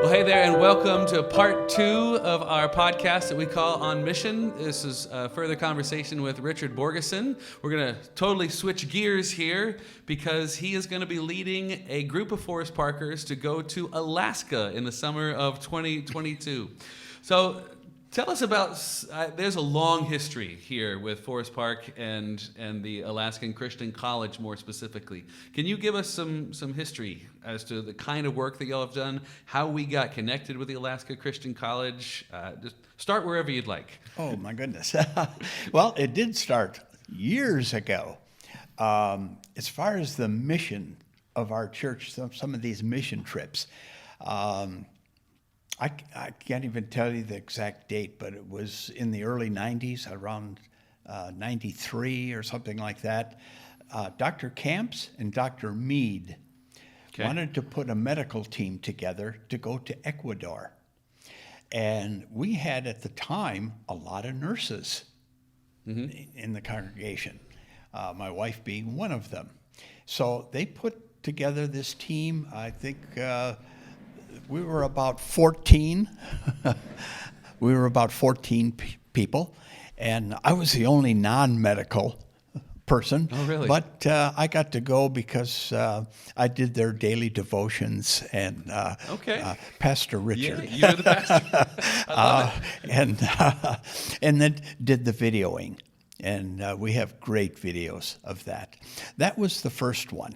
Well, hey there, and welcome to part 2 of our podcast that we call On Mission. This is a further conversation with Richard Borgeson. We're going to totally switch gears here because he is going to be leading a group of Forest Parkers to go to Alaska in the summer of 2022. So tell us about, there's a long history here with Forest Park and the Alaskan Christian College more specifically. Can you give us some history as to the kind of work that y'all have done, how we got connected with the Alaska Christian College? Just start wherever you'd like. Oh, my goodness. Well, it did start years ago. As far as the mission of our church, some of these mission trips, I can't even tell you the exact date, but it was in the early 90s, around 93 or something like that. Dr. Camps and Dr. Mead wanted to put a medical team together to go to Ecuador. And we had at the time a lot of nurses in the congregation, my wife being one of them. So they put together this team. I think we were about 14. We were about 14 people, and I was the only non-medical person. Oh, really? But I got to go because I did their daily devotions, and Pastor Richard. Yeah, you're the pastor. I love it. And then did the videoing, and we have great videos of that. That was the first one.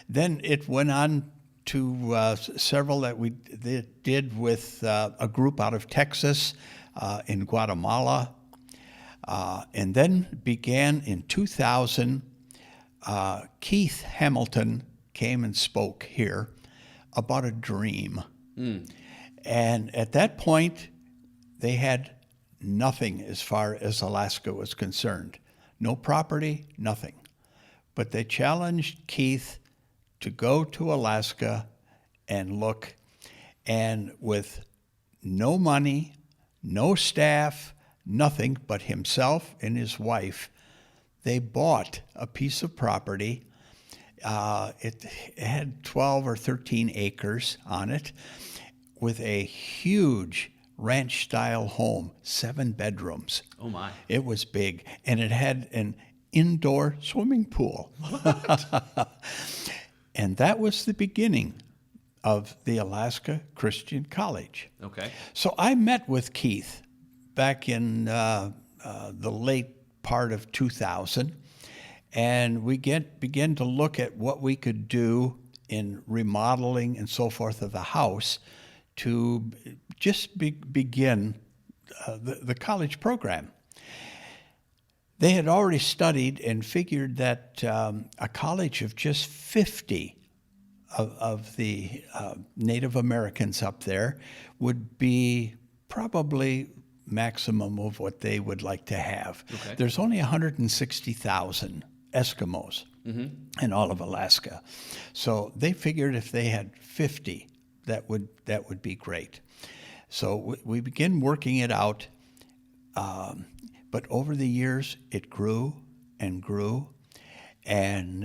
Then it went on to several that we did with a group out of Texas, in Guatemala, and then began in 2000. Keith Hamilton came and spoke here about a dream. And at that point, they had nothing as far as Alaska was concerned. No property, nothing. But they challenged Keith to go to Alaska and look, and with no money, no staff, nothing but himself and his wife, they bought a piece of property. It had 12 or 13 acres on it with a huge ranch-style home, 7 bedrooms. Oh, my. It was big, and it had an indoor swimming pool. And that was the beginning of the Alaska Christian College. Okay. So I met with Keith back in the late part of 2000, and we began to look at what we could do in remodeling and so forth of the house to just begin the college program. They had already studied and figured that a college of just 50 of the Native Americans up there would be probably maximum of what they would like to have. Okay. There's only 160,000 Eskimos in all of Alaska. So they figured if they had 50, that would be great. So we began working it out. But over the years, it grew and grew, and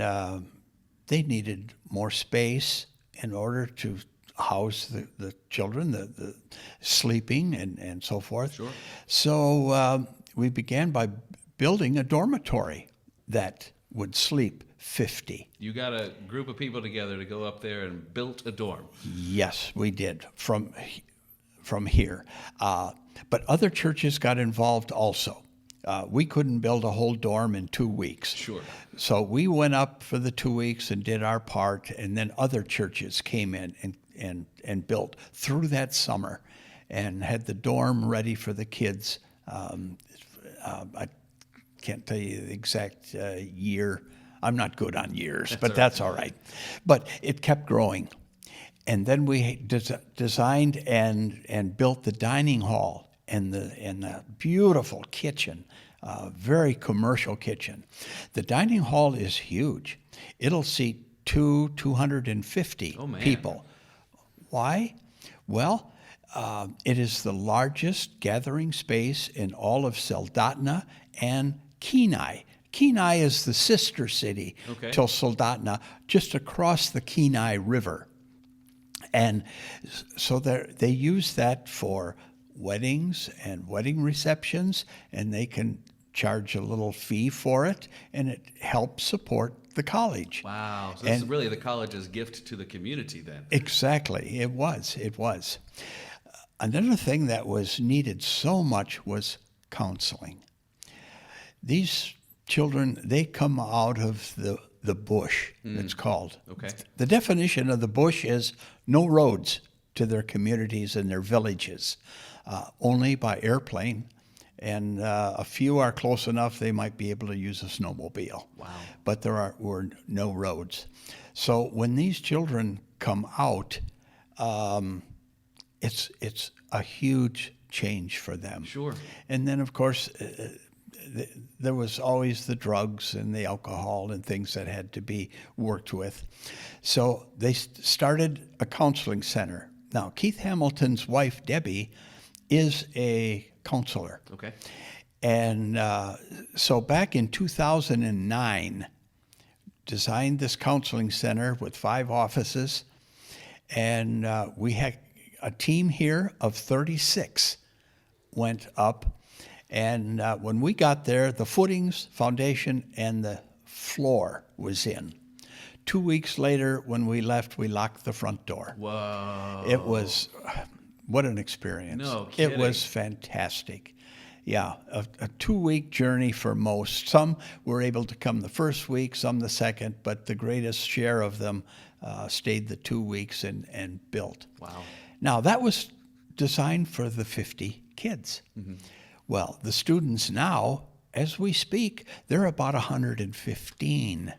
they needed more space in order to house the children, the sleeping and so forth. Sure. So we began by building a dormitory that would sleep 50. You got a group of people together to go up there and built a dorm. Yes, we did, from here. But other churches got involved also. We couldn't build a whole dorm in 2 weeks. Sure. So we went up for the 2 weeks and did our part, and then other churches came in and built through that summer and had the dorm ready for the kids. I can't tell you the exact year. I'm not good on years, but that's all right. But it kept growing. And then we designed and built the dining hall and the beautiful kitchen, very commercial kitchen. The dining hall is huge. It'll seat 250 people. Why? Well, it is the largest gathering space in all of Soldotna and Kenai. Kenai is the sister city to Soldotna, just across the Kenai River. And so they use that for weddings and wedding receptions, and they can charge a little fee for it, and it helps support the college. Wow. So this is really the college's gift to the community then. Exactly. It was. Another thing that was needed so much was counseling. These children, they come out of the bush, it's called. Okay. The definition of the bush is no roads to their communities and their villages, only by airplane. And a few are close enough they might be able to use a snowmobile. Wow. But were no roads. So when these children come out, it's a huge change for them. Sure. And then, of course, there was always the drugs and the alcohol and things that had to be worked with. So they started a counseling center. Now, Keith Hamilton's wife, Debbie, is a counselor. Okay. And so back in 2009, designed this counseling center with 5 offices, and we had a team here of 36 went up. And when we got there, the footings, foundation, and the floor was in. 2 weeks later, when we left, we locked the front door. Whoa. It was, what an experience. No kidding. It was fantastic. Yeah, a 2-week journey for most. Some were able to come the first week, some the second, but the greatest share of them stayed the 2 weeks and built. Wow. Now, that was designed for the 50 kids. Mm-hmm. Well, the students now, as we speak, they're about 115.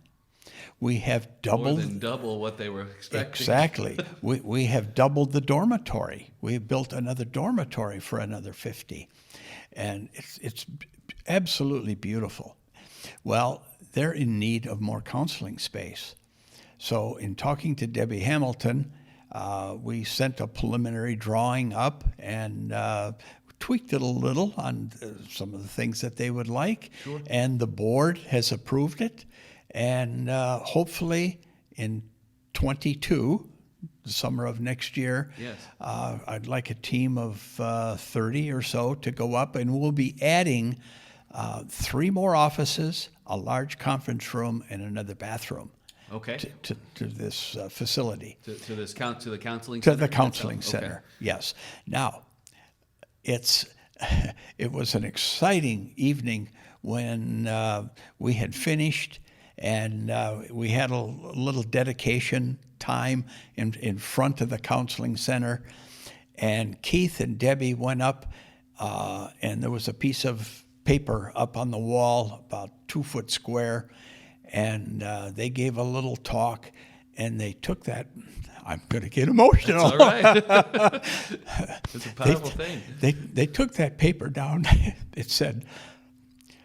We have doubled. More than double what they were expecting. Exactly. we have doubled the dormitory. We built another dormitory for another 50. And it's absolutely beautiful. Well, they're in need of more counseling space. So in talking to Debbie Hamilton, we sent a preliminary drawing up and tweaked it a little on some of the things that they would like. Sure. And the board has approved it. And hopefully in 22, the summer of next year, yes. I'd like a team of 30 or so to go up, and we'll be adding 3 more offices, a large conference room, and another bathroom. Okay. To this facility. To the counseling To center? the counseling Okay. center, yes. Now, it was an exciting evening when we had finished, and we had a little dedication time in front of the counseling center. And Keith and Debbie went up, and there was a piece of paper up on the wall, about 2 foot square, and they gave a little talk, and they took that. I'm going to get emotional. That's all right. It's a powerful thing. They took that paper down. It said,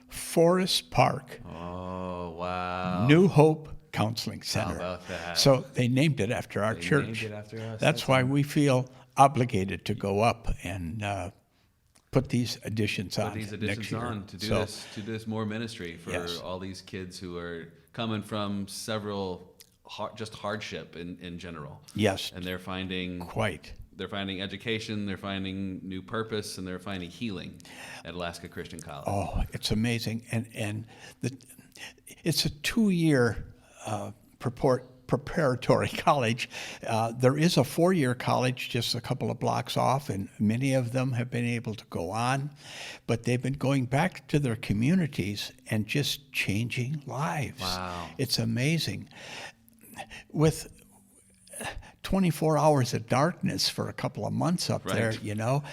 Forest Park. Oh, wow. New Hope Counseling Center. How about that? So they named it after our church. Named it after us. That's why we feel obligated to go up and put these additions on. Put these next additions year. on to do this more ministry for Yes. all these kids who are coming from several just hardship in general. Yes. And they're finding Quite. They're finding education, they're finding new purpose, and they're finding healing at Alaska Christian College. Oh, it's amazing. And it's a 2-year preparatory college. There is a 4-year college just a couple of blocks off, and many of them have been able to go on. But they've been going back to their communities and just changing lives. Wow. It's amazing. With 24 hours of darkness for a couple of months up there, Right. you know,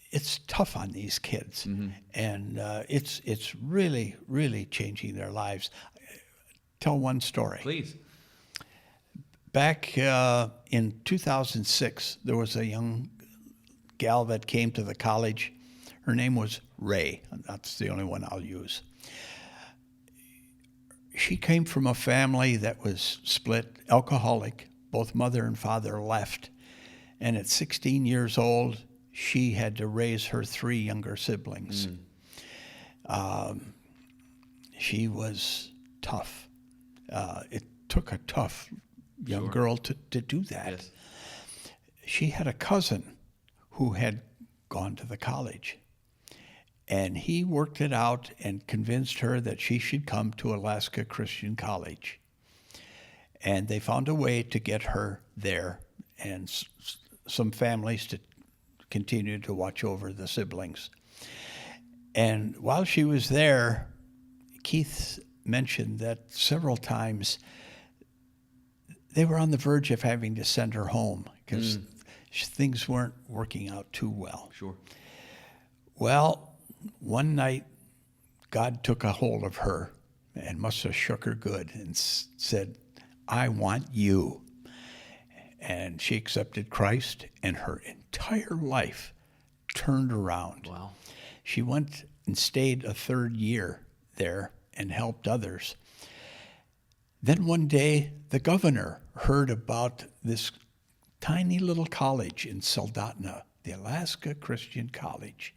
it's tough on these kids, Mm-hmm. and it's really, really changing their lives. Tell one story. Please. Back in 2006, there was a young gal that came to the college. Her name was Ray. That's the only one I'll use. She came from a family that was split, alcoholic. Both mother and father left. And at 16 years old, she had to raise her 3 younger siblings. She was tough. It took a tough young girl to do that. Yes. She had a cousin who had gone to the college. And he worked it out and convinced her that she should come to Alaska Christian College. And they found a way to get her there and some families to continue to watch over the siblings. And while she was there, Keith mentioned that several times they were on the verge of having to send her home because things weren't working out too well. Sure. Well, one night, God took a hold of her and must have shook her good and said, I want you. And she accepted Christ, and her entire life turned around. Wow. She went and stayed a third year there and helped others. Then one day, the governor heard about this tiny little college in Soldotna, the Alaska Christian College.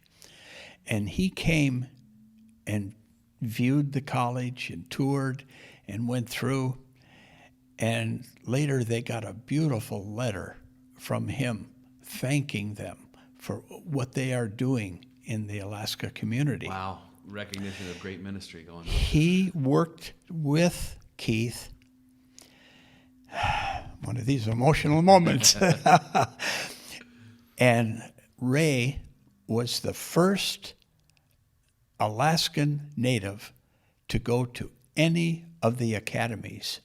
And he came and viewed the college and toured and went through. And later they got a beautiful letter from him thanking them for what they are doing in the Alaska community. Wow. Recognition of great ministry going on. He worked with Keith. One of these emotional moments. And Ray was the first Alaskan native to go to any of the academies.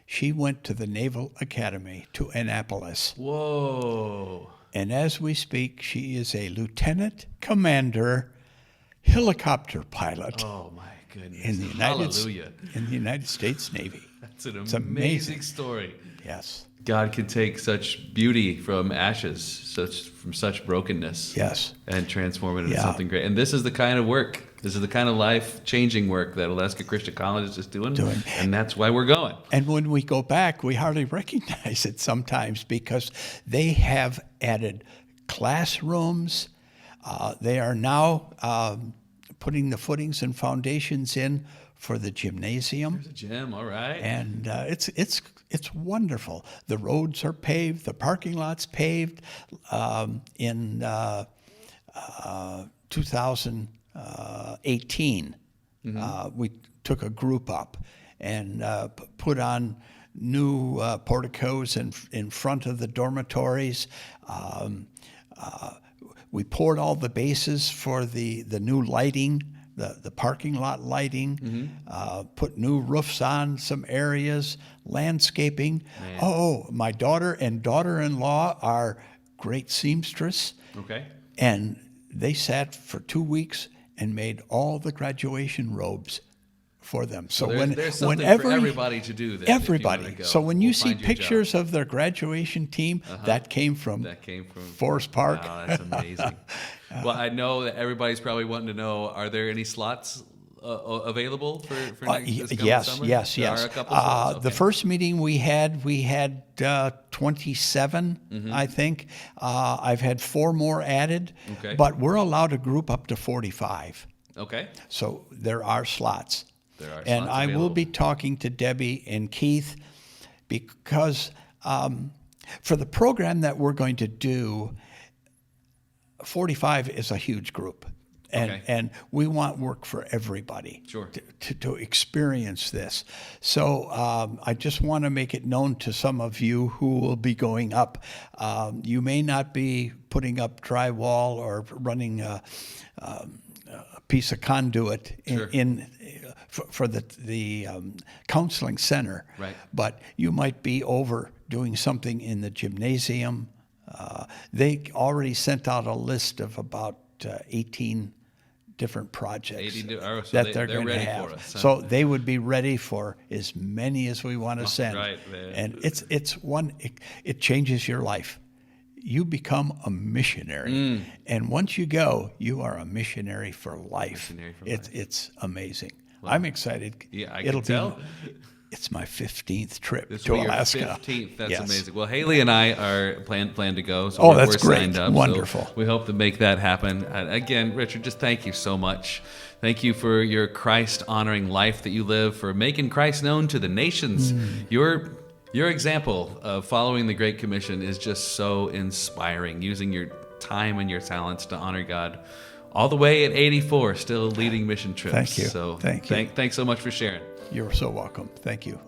She went to the Naval Academy to Annapolis. Whoa. And as we speak, she is a lieutenant commander helicopter pilot Oh, my goodness. in the Hallelujah. United States Navy. That's an It's amazing amazing. story. Yes. God can take such beauty from ashes, from such brokenness, Yes. and transform it into Yeah. something great. And this is the kind of work, this is the kind of life-changing work that Alaska Christian College is just doing. And that's why we're going. And when we go back, we hardly recognize it sometimes because they have added classrooms. They are now putting the footings and foundations in for the gymnasium. There's a gym, all right. And it's wonderful. The roads are paved, the parking lot's paved. In 2018, we took a group up and put on new porticos in front of the dormitories. We poured all the bases for the new lighting, the parking lot lighting, put new roofs on some areas, landscaping. Man. Oh, my daughter and daughter-in-law are great seamstress, Okay. and they sat for 2 weeks and made all the graduation robes for them. So There's something for everybody to do then. if you wanna everybody. go. So when you We'll see find you a job. pictures of their graduation team, that came from Forest Park. Wow, that's amazing. Well, I know that everybody's probably wanting to know, are there any slots available for this coming summer? Yes. There are a couple slots? The Okay. first meeting we had 27, I think. I've had 4 more added, Okay. but we're allowed to group up to 45. Okay. So there are slots. There are And slots I will available. be talking to Debbie and Keith because for the program that we're going to do, 45 is a huge group. Okay. And we want work for everybody Sure. to experience this. So I just want to make it known to some of you who will be going up. You may not be putting up drywall or running a piece of conduit Sure. for the counseling center. Right. But you might be over doing something in the gymnasium. They already sent out a list of about 18 different projects 18 so that they're they're going to ready have. for us, huh? So they would be ready for as many as we want to send. right, man. And it changes your life. You become a missionary. And once you go, you are a missionary for life. Missionary for It's amazing. I'm excited. Yeah, I It'll can tell. It's my 15th trip This to will be your Alaska. 15th. That's Yes. amazing. Well, Haley and I are plan to go. So Oh, we're that's great. signed up. Wonderful. So we hope to make that happen. Again, Richard, just thank you so much. Thank you for your Christ-honoring life that you live, for making Christ known to the nations. Your example of following the Great Commission is just so inspiring, using your time and your talents to honor God. All the way at 84, still leading mission trips. Thank you. So Thank you. Thanks so much for sharing. You're so welcome. Thank you.